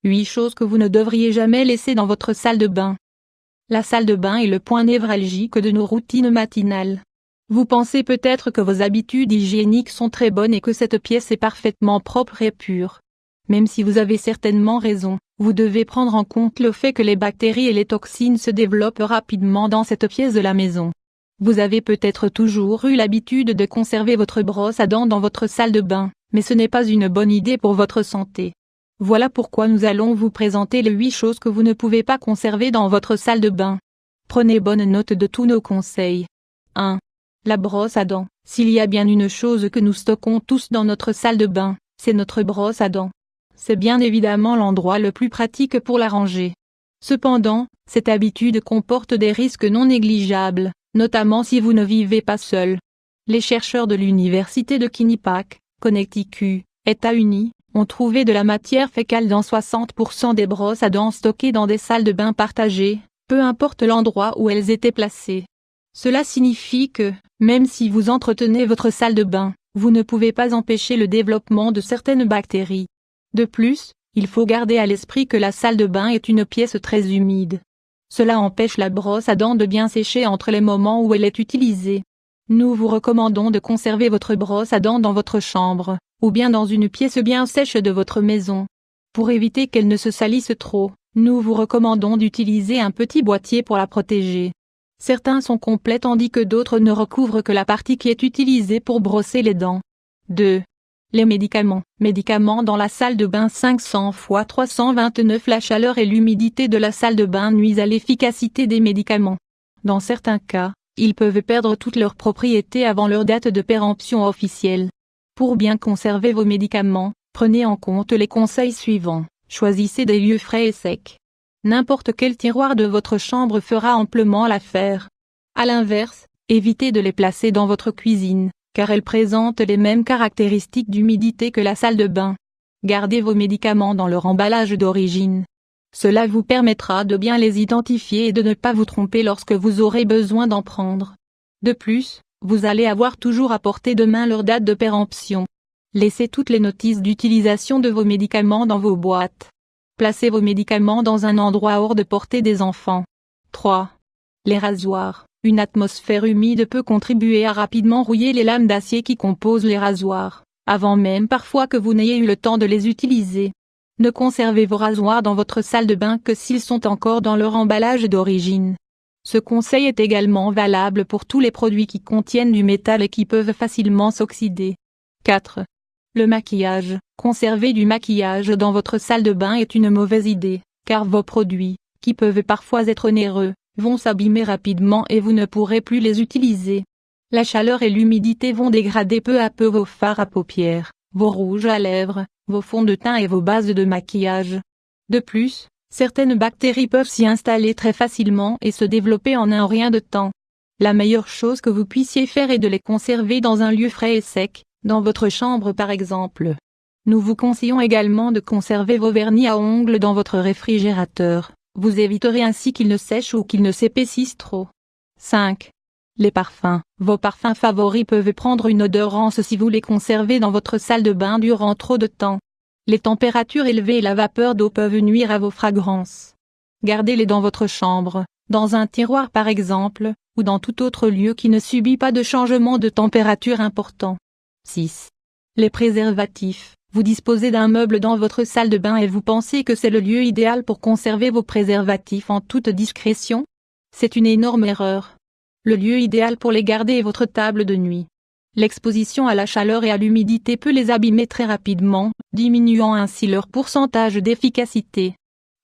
8 choses que vous ne devriez jamais laisser dans votre salle de bain. La salle de bain est le point névralgique de nos routines matinales. Vous pensez peut-être que vos habitudes hygiéniques sont très bonnes et que cette pièce est parfaitement propre et pure. Même si vous avez certainement raison, vous devez prendre en compte le fait que les bactéries et les toxines se développent rapidement dans cette pièce de la maison. Vous avez peut-être toujours eu l'habitude de conserver votre brosse à dents dans votre salle de bain, mais ce n'est pas une bonne idée pour votre santé. Voilà pourquoi nous allons vous présenter les 8 choses que vous ne pouvez pas conserver dans votre salle de bain. Prenez bonne note de tous nos conseils. 1. La brosse à dents. S'il y a bien une chose que nous stockons tous dans notre salle de bain, c'est notre brosse à dents. C'est bien évidemment l'endroit le plus pratique pour la ranger. Cependant, cette habitude comporte des risques non négligeables, notamment si vous ne vivez pas seul. Les chercheurs de l'université de Quinnipiac, Connecticut, États-Unis, ont trouvé de la matière fécale dans 60% des brosses à dents stockées dans des salles de bain partagées, peu importe l'endroit où elles étaient placées. Cela signifie que, même si vous entretenez votre salle de bain, vous ne pouvez pas empêcher le développement de certaines bactéries. De plus, il faut garder à l'esprit que la salle de bain est une pièce très humide. Cela empêche la brosse à dents de bien sécher entre les moments où elle est utilisée. Nous vous recommandons de conserver votre brosse à dents dans votre chambre, ou bien dans une pièce bien sèche de votre maison. Pour éviter qu'elle ne se salisse trop, nous vous recommandons d'utiliser un petit boîtier pour la protéger. Certains sont complets tandis que d'autres ne recouvrent que la partie qui est utilisée pour brosser les dents. 2. Les médicaments. Médicaments dans la salle de bain 500 x 329. La chaleur et l'humidité de la salle de bain nuisent à l'efficacité des médicaments. Dans certains cas, ils peuvent perdre toutes leurs propriétés avant leur date de péremption officielle. Pour bien conserver vos médicaments, prenez en compte les conseils suivants. Choisissez des lieux frais et secs. N'importe quel tiroir de votre chambre fera amplement l'affaire. À l'inverse, évitez de les placer dans votre cuisine, car elles présentent les mêmes caractéristiques d'humidité que la salle de bain. Gardez vos médicaments dans leur emballage d'origine. Cela vous permettra de bien les identifier et de ne pas vous tromper lorsque vous aurez besoin d'en prendre. De plus, vous allez avoir toujours à portée de main leur date de péremption. Laissez toutes les notices d'utilisation de vos médicaments dans vos boîtes. Placez vos médicaments dans un endroit hors de portée des enfants. 3. Les rasoirs. Une atmosphère humide peut contribuer à rapidement rouiller les lames d'acier qui composent les rasoirs, avant même parfois que vous n'ayez eu le temps de les utiliser. Ne conservez vos rasoirs dans votre salle de bain que s'ils sont encore dans leur emballage d'origine. Ce conseil est également valable pour tous les produits qui contiennent du métal et qui peuvent facilement s'oxyder. 4. Le maquillage. Conserver du maquillage dans votre salle de bain est une mauvaise idée, car vos produits, qui peuvent parfois être onéreux, vont s'abîmer rapidement et vous ne pourrez plus les utiliser. La chaleur et l'humidité vont dégrader peu à peu vos fards à paupières, vos rouges à lèvres, vos fonds de teint et vos bases de maquillage. De plus, certaines bactéries peuvent s'y installer très facilement et se développer en un rien de temps. La meilleure chose que vous puissiez faire est de les conserver dans un lieu frais et sec, dans votre chambre par exemple. Nous vous conseillons également de conserver vos vernis à ongles dans votre réfrigérateur. Vous éviterez ainsi qu'ils ne sèchent ou qu'ils ne s'épaississent trop. 5. Les parfums. Vos parfums favoris peuvent prendre une odeur rance si vous les conservez dans votre salle de bain durant trop de temps. Les températures élevées et la vapeur d'eau peuvent nuire à vos fragrances. Gardez-les dans votre chambre, dans un tiroir par exemple, ou dans tout autre lieu qui ne subit pas de changement de température important. 6. Les préservatifs. Vous disposez d'un meuble dans votre salle de bain et vous pensez que c'est le lieu idéal pour conserver vos préservatifs en toute discrétion? C'est une énorme erreur. Le lieu idéal pour les garder est votre table de nuit. L'exposition à la chaleur et à l'humidité peut les abîmer très rapidement, diminuant ainsi leur pourcentage d'efficacité.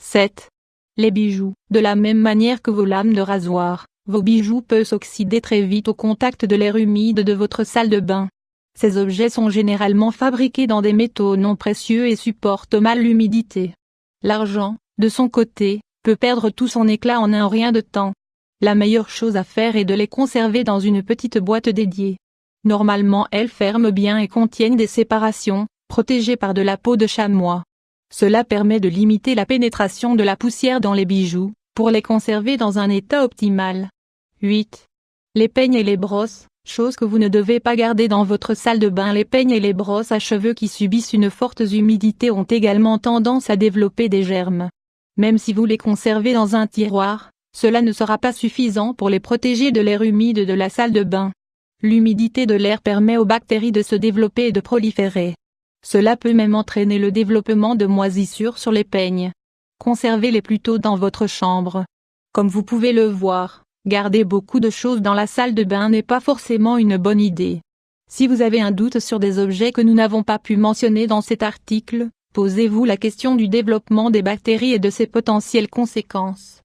7. Les bijoux. De la même manière que vos lames de rasoir, vos bijoux peuvent s'oxyder très vite au contact de l'air humide de votre salle de bain. Ces objets sont généralement fabriqués dans des métaux non précieux et supportent mal l'humidité. L'argent, de son côté, peut perdre tout son éclat en un rien de temps. La meilleure chose à faire est de les conserver dans une petite boîte dédiée. Normalement elles ferment bien et contiennent des séparations, protégées par de la peau de chamois. Cela permet de limiter la pénétration de la poussière dans les bijoux, pour les conserver dans un état optimal. 8. Les peignes et les brosses. Chose que vous ne devez pas garder dans votre salle de bain. Les peignes et les brosses à cheveux qui subissent une forte humidité ont également tendance à développer des germes. Même si vous les conservez dans un tiroir, cela ne sera pas suffisant pour les protéger de l'air humide de la salle de bain. L'humidité de l'air permet aux bactéries de se développer et de proliférer. Cela peut même entraîner le développement de moisissures sur les peignes. Conservez-les plutôt dans votre chambre. Comme vous pouvez le voir, garder beaucoup de choses dans la salle de bain n'est pas forcément une bonne idée. Si vous avez un doute sur des objets que nous n'avons pas pu mentionner dans cet article, posez-vous la question du développement des bactéries et de ses potentielles conséquences.